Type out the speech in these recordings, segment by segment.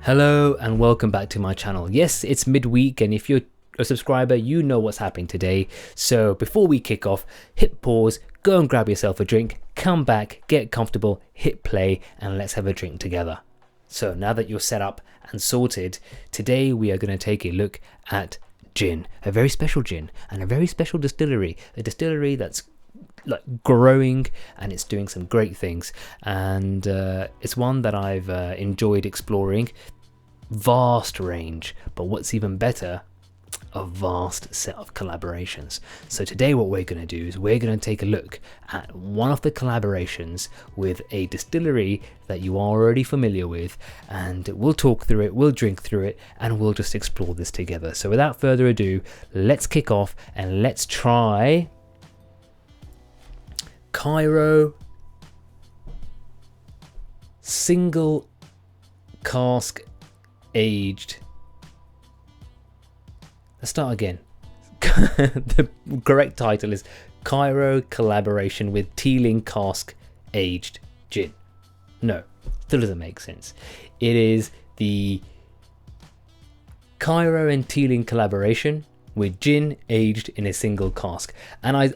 Hello and welcome back to my channel. Yes, it's midweek, and if you're a subscriber, you know what's happening today. So before we kick off, hit pause, go and grab yourself a drink, come back, get comfortable, hit play, and let's have a drink together. So now that you're set up and sorted, today we are going to take a look at gin, a very special gin and a very special distillery, a distillery that's like growing and it's doing some great things, and it's one that I've enjoyed exploring. Vast range, but what's even better, a vast set of collaborations. So today what we're going to do is we're going to take a look at one of the collaborations with a distillery that you are already familiar with, and we'll talk through it, we'll drink through it, and we'll just explore this together. So without further ado, let's kick off and let's try Kyro single cask aged. Let's start again. The correct title is Kyro collaboration with Teeling cask aged gin. No, still doesn't make sense. It is the Kyro and Teeling collaboration with gin aged in a single cask. And I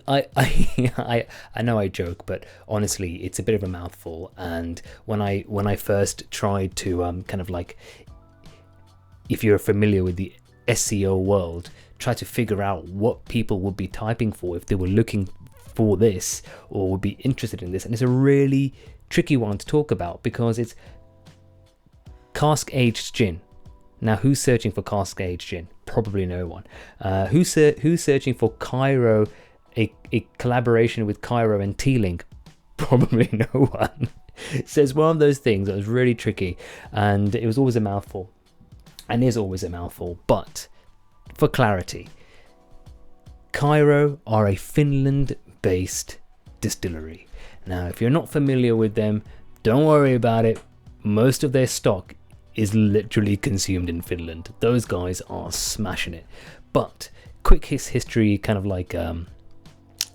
know I joke, but honestly it's a bit of a mouthful. And when I first tried to kind of like, if you're familiar with the SEO world, try to figure out what people would be typing for if they were looking for this or would be interested in this, and it's a really tricky one to talk about because it's cask aged gin. Now, who's searching for cask aged gin? Probably no one. Who's searching for Kyro, a collaboration with Kyro and Teeling? Probably no one. So it's one of those things that was really tricky, and it was always a mouthful, and is always a mouthful. But for clarity, Kyro are a Finland-based distillery. Now, if you're not familiar with them, don't worry about it. Most of their stock is literally consumed in Finland. Those guys are smashing it. But quick history, kind of like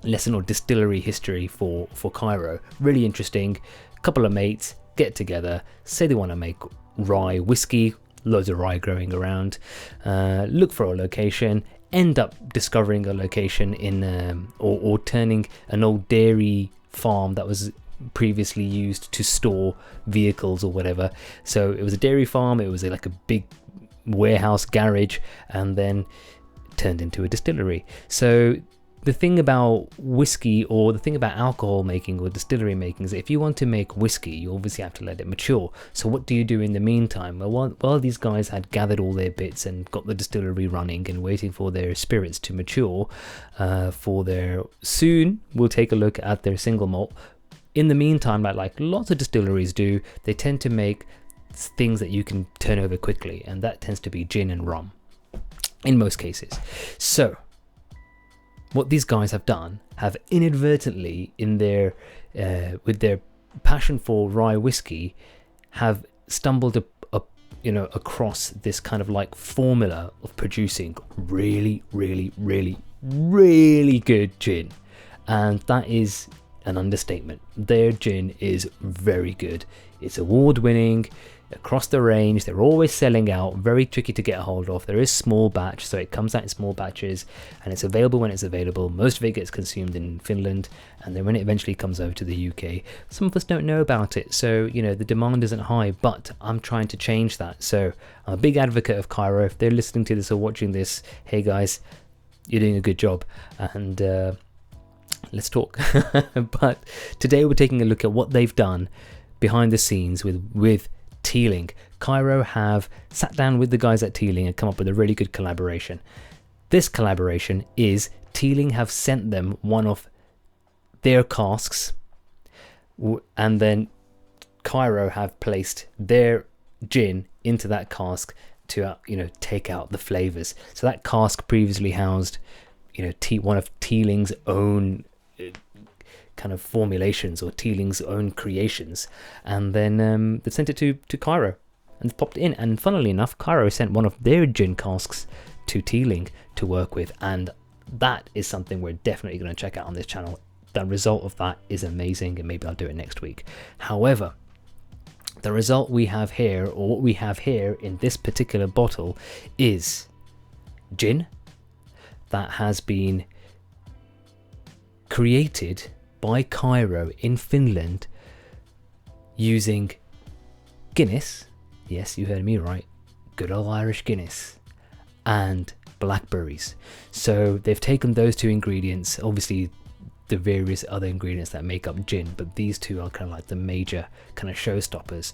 lesson or distillery history for Kyro. Really interesting. A couple of mates get together, say they want to make rye whiskey, loads of rye growing around, look for a location, end up discovering a location in or turning an old dairy farm that was previously used to store vehicles or whatever. So it was a dairy farm, it was like a big warehouse garage, and then turned into a distillery. So the thing about whiskey, or the thing about alcohol making or distillery making, is that if you want to make whiskey, you obviously have to let it mature. So what do you do in the meantime? Well, while these guys had gathered all their bits and got the distillery running and waiting for their spirits to mature, soon we'll take a look at their single malt. In the meantime, like lots of distilleries do, they tend to make things that you can turn over quickly, and that tends to be gin and rum in most cases. So what these guys have done, have inadvertently, in their with their passion for rye whiskey, have stumbled across this kind of like formula of producing really, really, really, really good gin, and that is an understatement. Their gin is very good. It's award-winning across the range. They're always selling out, very tricky to get a hold of. There is small batch, so it comes out in small batches, and it's available when it's available. Most of it gets consumed in Finland, and then when it eventually comes over to the UK, some of us don't know about it, so the demand isn't high. But I'm trying to change that. So I'm a big advocate of Kyro. If they're listening to this or watching this, hey guys, you're doing a good job, and let's talk. But today we're taking a look at what they've done behind the scenes with Teeling. Kyro have sat down with the guys at Teeling and come up with a really good collaboration. This collaboration is Teeling have sent them one of their casks, and then Kyro have placed their gin into that cask to take out the flavors. So that cask previously housed one of Teeling's own kind of formulations, or Teeling's own creations, and then they sent it to Kyro and popped it in. And funnily enough, Kyro sent one of their gin casks to Teeling to work with, and that is something we're definitely going to check out on this channel. The result of that is amazing, and maybe I'll do it next week. However, The result we have here, or what we have here in this particular bottle, is gin that has been created by Kyro in Finland using Guinness. Yes, you heard me right. Good old Irish Guinness. And blackberries. So they've taken those two ingredients, obviously the various other ingredients that make up gin, but these two are kind of like the major kind of showstoppers.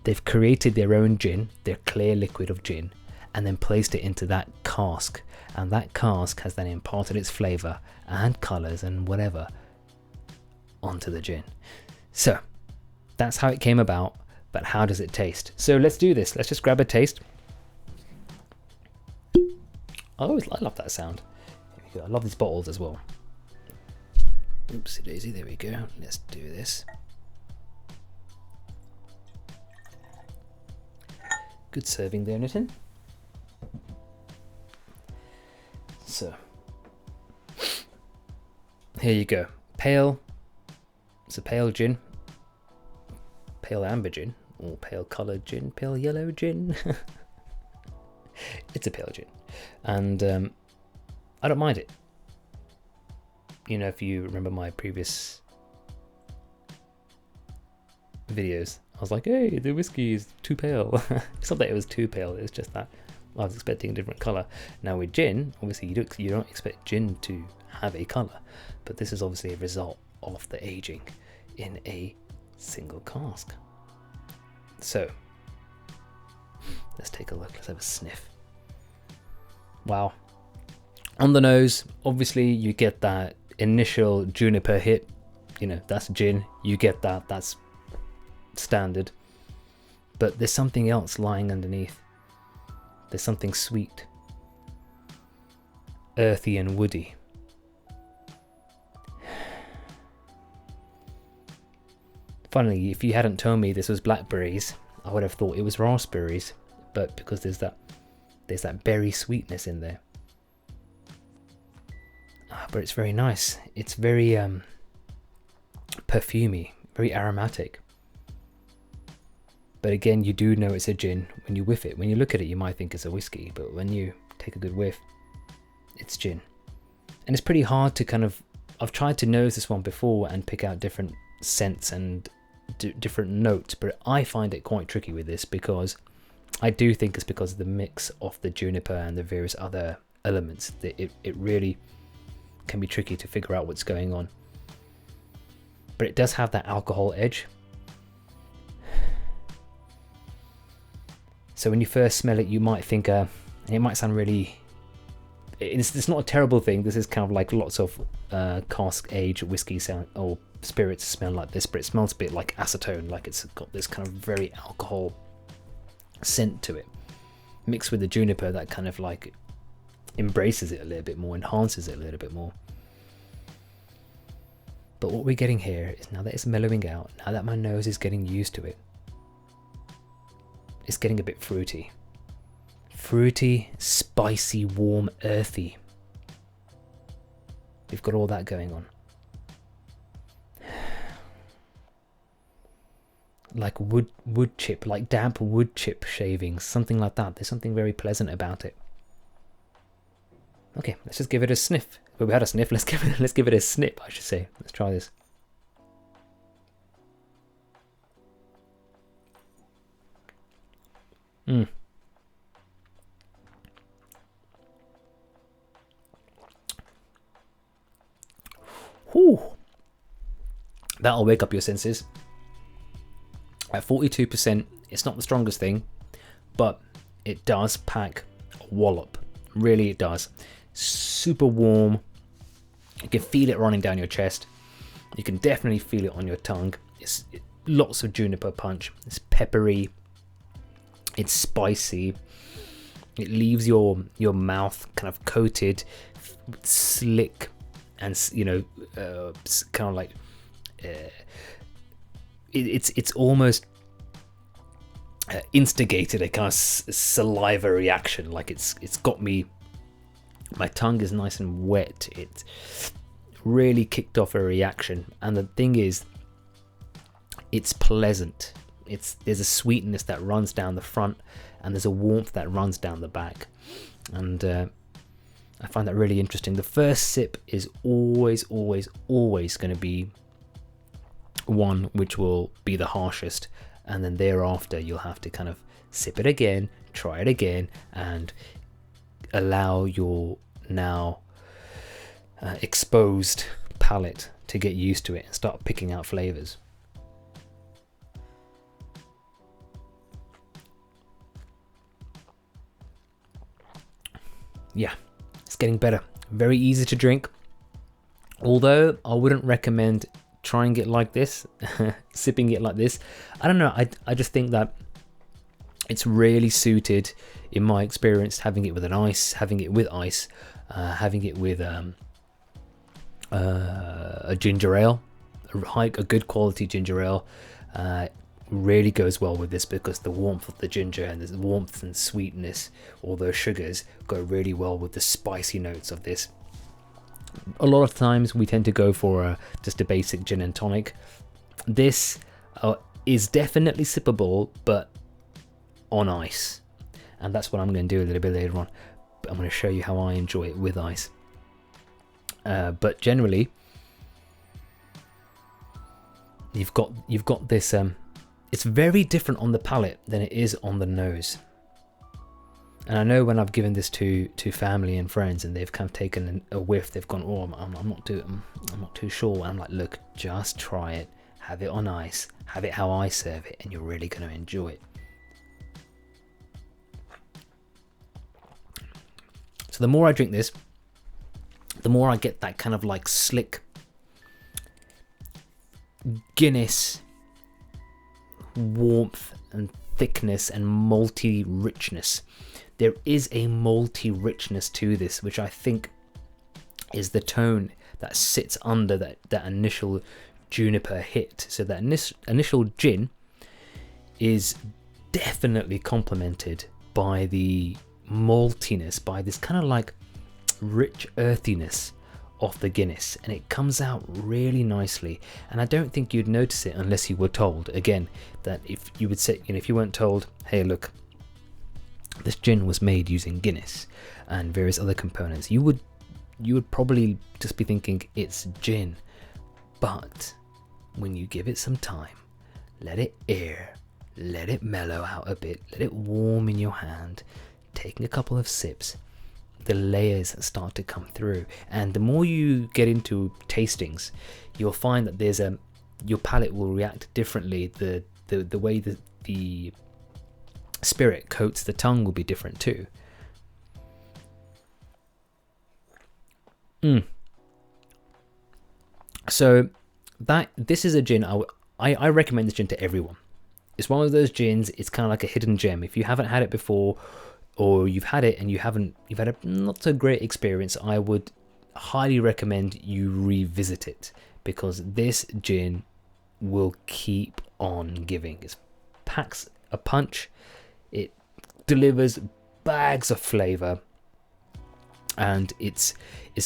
They've created their own gin, their clear liquid of gin, and then placed it into that cask, and that cask has then imparted its flavour and colours and whatever onto the gin. So that's how it came about, but how does it taste? So let's do this. Let's just grab a taste. I love that sound. Here we go. I love these bottles as well. Oopsie daisy, there we go. Let's do this. Good serving there, Nitin. So, here you go. Pale. It's a pale gin. Pale amber gin. Or pale coloured gin. Pale yellow gin. It's a pale gin. And I don't mind it. You know, if you remember my previous videos, I was like, hey, the whiskey is too pale. It's not that it was too pale, it's just that I was expecting a different colour. Now with gin, obviously you don't expect gin to have a colour, but this is obviously a result of the aging in a single cask. So, let's take a look, let's have a sniff. Wow. On the nose, obviously you get that initial juniper hit. You know, that's gin, you get that, that's standard. But there's something else lying underneath. There's something sweet, earthy and woody. Funnily, if you hadn't told me this was blackberries, I would have thought it was raspberries, but because there's that berry sweetness in there. But it's very nice. It's very perfumey, very aromatic. But again, you do know it's a gin when you whiff it. When you look at it, you might think it's a whiskey, but when you take a good whiff, it's gin. And it's pretty hard to kind of... I've tried to nose this one before and pick out different scents and different notes, but I find it quite tricky with this because I do think it's because of the mix of the juniper and the various other elements that it really can be tricky to figure out what's going on. But it does have that alcohol edge. So when you first smell it, you might think, and it might sound really... It's not a terrible thing. This is kind of like lots of cask age whiskey sound or spirits smell like this, but it smells a bit like acetone, like it's got this kind of very alcohol scent to it, mixed with the juniper that kind of like embraces it a little bit more, enhances it a little bit more. But what we're getting here is, now that it's mellowing out, now that my nose is getting used to it, it's getting a bit fruity. Fruity, spicy, warm, earthy. We've got all that going on. Like wood chip, like damp wood chip shavings, something like that. There's something very pleasant about it. Okay, let's just give it a sniff. Well, we had a sniff. Let's give it a snip, I should say. Let's try this. Whew. That'll wake up your senses. At 42%, it's not the strongest thing, but it does pack a wallop. Really, it does. Super warm. You can feel it running down your chest. You can definitely feel it on your tongue. It's lots of juniper punch. It's peppery. It's spicy. It leaves your mouth kind of coated, slick, and kind of like it's almost instigated a kind of saliva reaction. Like it's got me. My tongue is nice and wet. It really kicked off a reaction, and the thing is, it's pleasant. there's a sweetness that runs down the front, and there's a warmth that runs down the back, and I find that really interesting. The first sip is always going to be one which will be the harshest, and then thereafter you'll have to kind of sip it again, try it again, and allow your now exposed palate to get used to it and start picking out flavors. Yeah, it's getting better. Very easy to drink, although I wouldn't recommend trying it like this, sipping it like this. I don't know, I just think that it's really suited, in my experience, having it with an ice, having it with ice, having it with a ginger ale, a good quality ginger ale, really goes well with this, because the warmth of the ginger and the warmth and sweetness, all those sugars, go really well with the spicy notes of this. A lot of times we tend to go for just a basic gin and tonic. This is definitely sippable, but on ice, and that's what I'm going to do a little bit later on. I'm going to show you how I enjoy it with ice. But generally, you've got this. It's very different on the palate than it is on the nose. And I know when I've given this to family and friends, and they've kind of taken a whiff, they've gone, "Oh, I'm not too sure." And I'm like, "Look, just try it. Have it on ice. Have it how I serve it, and you're really going to enjoy it." So the more I drink this, the more I get that kind of like slick Guinness warmth and thickness and malty richness. There is a malty richness to this, which I think is the tone that sits under that initial juniper hit. So that initial gin is definitely complemented by the maltiness, by this kind of like rich earthiness of the Guinness, and it comes out really nicely. And I don't think you'd notice it unless you were told, again, that if you would say, if you weren't told, "Hey, look, this gin was made using Guinness and various other components," you would probably just be thinking it's gin. But when you give it some time, let it air, let it mellow out a bit, let it warm in your hand, taking a couple of sips, the layers start to come through. And the more you get into tastings, you'll find that your palate will react differently. The way that the spirit coats the tongue will be different too. So this is a gin I recommend this gin to everyone. It's one of those gins, it's kind of like a hidden gem. If you haven't had it before, or you've had it and you've had a not so great experience, I would highly recommend you revisit it, because this gin will keep on giving. It packs a punch, it delivers bags of flavor, and it's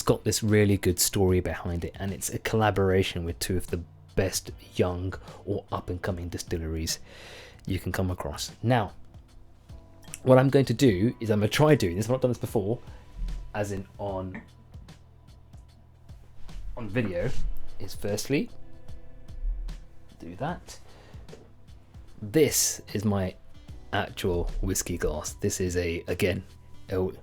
got this really good story behind it, and it's a collaboration with two of the best young or up and coming distilleries you can come across. Now, what I'm going to do is I'm going to try doing this. I've not done this before, as in on video, is firstly do that. This is my actual whiskey glass. This is hello.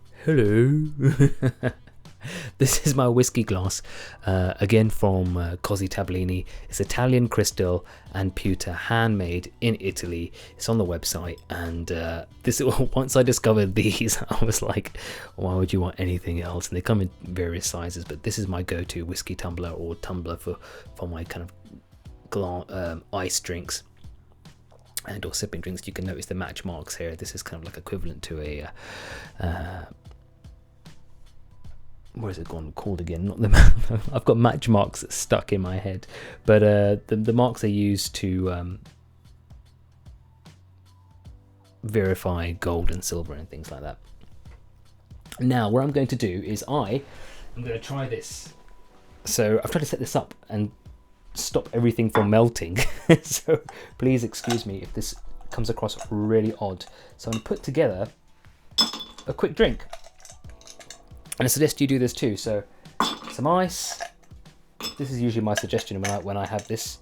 This is my whiskey glass, again from Così Tablini. It's Italian crystal and pewter, handmade in Italy. It's on the website, and once I discovered these, I was like, why would you want anything else? And they come in various sizes, but this is my go-to whiskey tumbler, or tumbler for my kind of ice drinks and or sipping drinks. You can notice the match marks here. This is kind of like equivalent to a what is it called again? Not the I've got match marks stuck in my head, but the marks they use to verify gold and silver and things like that. Now, what I'm going to do is I'm going to try this. So I've tried to set this up and stop everything from melting. So please excuse me if this comes across really odd. So I'm going to put together a quick drink. And I suggest you do this too. So some ice. This is usually my suggestion when I have this.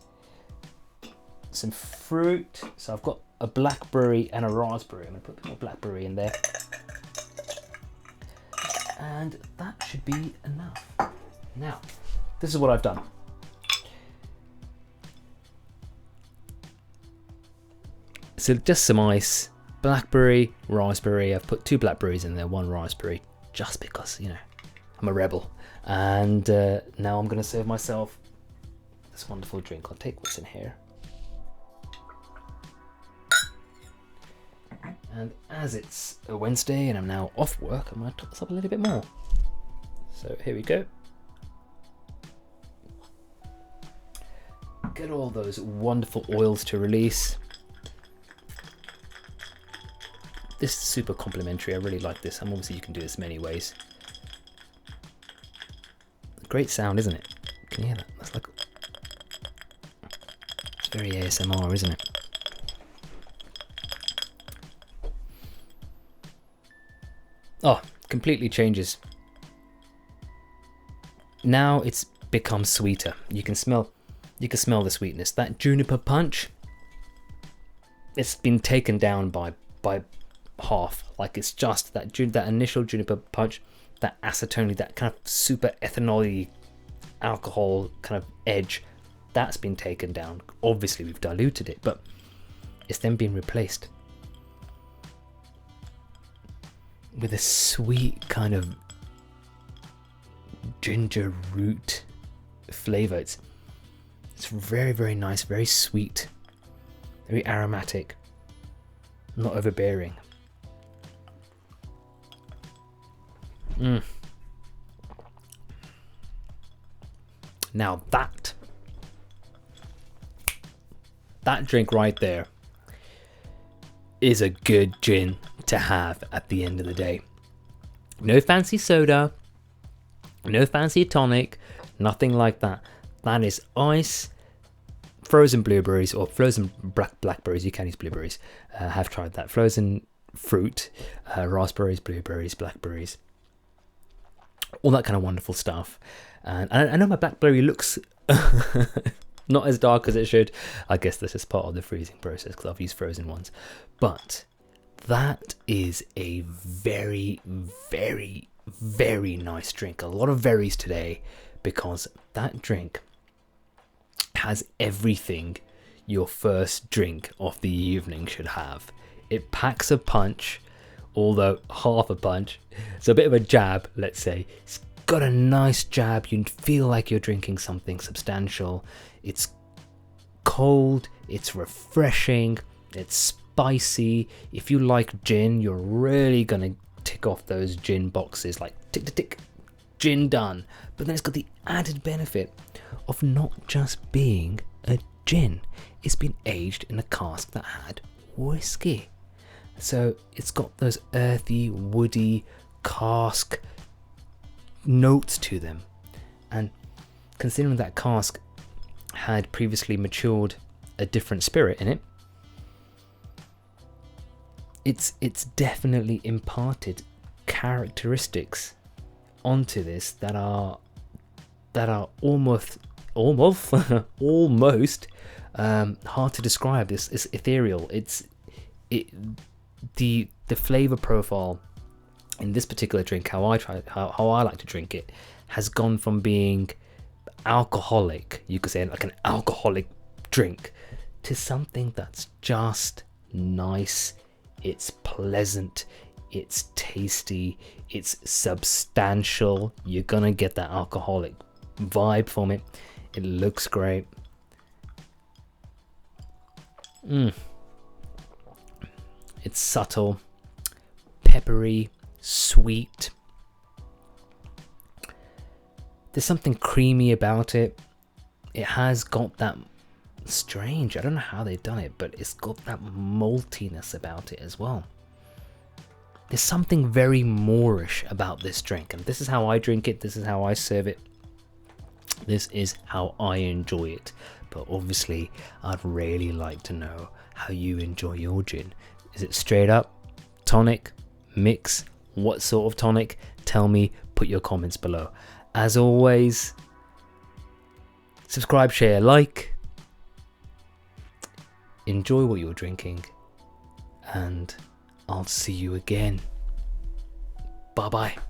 Some fruit. So I've got a blackberry and a raspberry. I'm going to put a bit more blackberry in there. And that should be enough. Now, this is what I've done. So just some ice, blackberry, raspberry. I've put 2 blackberries in there, 1 raspberry, just because, you know, I'm a rebel. And now I'm going to serve myself this wonderful drink. I'll take what's in here. And as it's a Wednesday and I'm now off work, I'm going to top this up a little bit more. So here we go. Get all those wonderful oils to release. This is super complimentary. I really like this. And obviously you can do this many ways. Great sound, isn't it? Can you hear that? That's like... It's very ASMR, isn't it? Oh, completely changes. Now it's become sweeter. You can smell the sweetness. That juniper punch, it's been taken down by half. Like it's just that initial juniper punch, that acetone, that kind of super ethanol-y alcohol kind of edge, that's been taken down. Obviously we've diluted it, but it's then been replaced with a sweet kind of ginger root flavor. It's very, very nice, very sweet, very aromatic, not overbearing. Now that drink right there is a good gin to have at the end of the day. No fancy soda, no fancy tonic, nothing like that. That is ice, frozen blueberries or frozen blackberries. You can use blueberries. I have tried that. Frozen fruit, raspberries, blueberries, blackberries, all that kind of wonderful stuff. And I know my blackberry looks not as dark as it should. I guess this is part of the freezing process because I've used frozen ones. But that is a very, very, very nice drink. A lot of berries today because that drink has everything your first drink of the evening should have. It packs a punch, although half a punch. It's a bit of a jab, let's say. It's got a nice jab. You feel like you're drinking something substantial. It's cold, it's refreshing, it's spicy. If you like gin, you're really gonna tick off those gin boxes, like tick tick tick, gin done. But then it's got the added benefit of not just being a gin. It's been aged in a cask that had whiskey. So it's got those earthy, woody, cask notes to them. And considering that cask had previously matured a different spirit in it, it's definitely imparted characteristics onto this that are almost hard to describe. It's ethereal. The flavor profile in this particular drink, how I like to drink it, has gone from being alcoholic, you could say like an alcoholic drink, to something that's just nice. It's pleasant, it's tasty, it's substantial. You're gonna get that alcoholic vibe from it. It looks great. It's subtle, peppery, sweet. There's something creamy about it. It has got that strange, I don't know how they've done it, but it's got that maltiness about it as well. There's something very Moorish about this drink, and this is how I drink it, this is how I serve it. This is how I enjoy it. But obviously, I'd really like to know how you enjoy your gin. Is it straight up, tonic, mix? What sort of tonic? Tell me, put your comments below. As always, subscribe, share, like. Enjoy what you're drinking. And I'll see you again. Bye bye.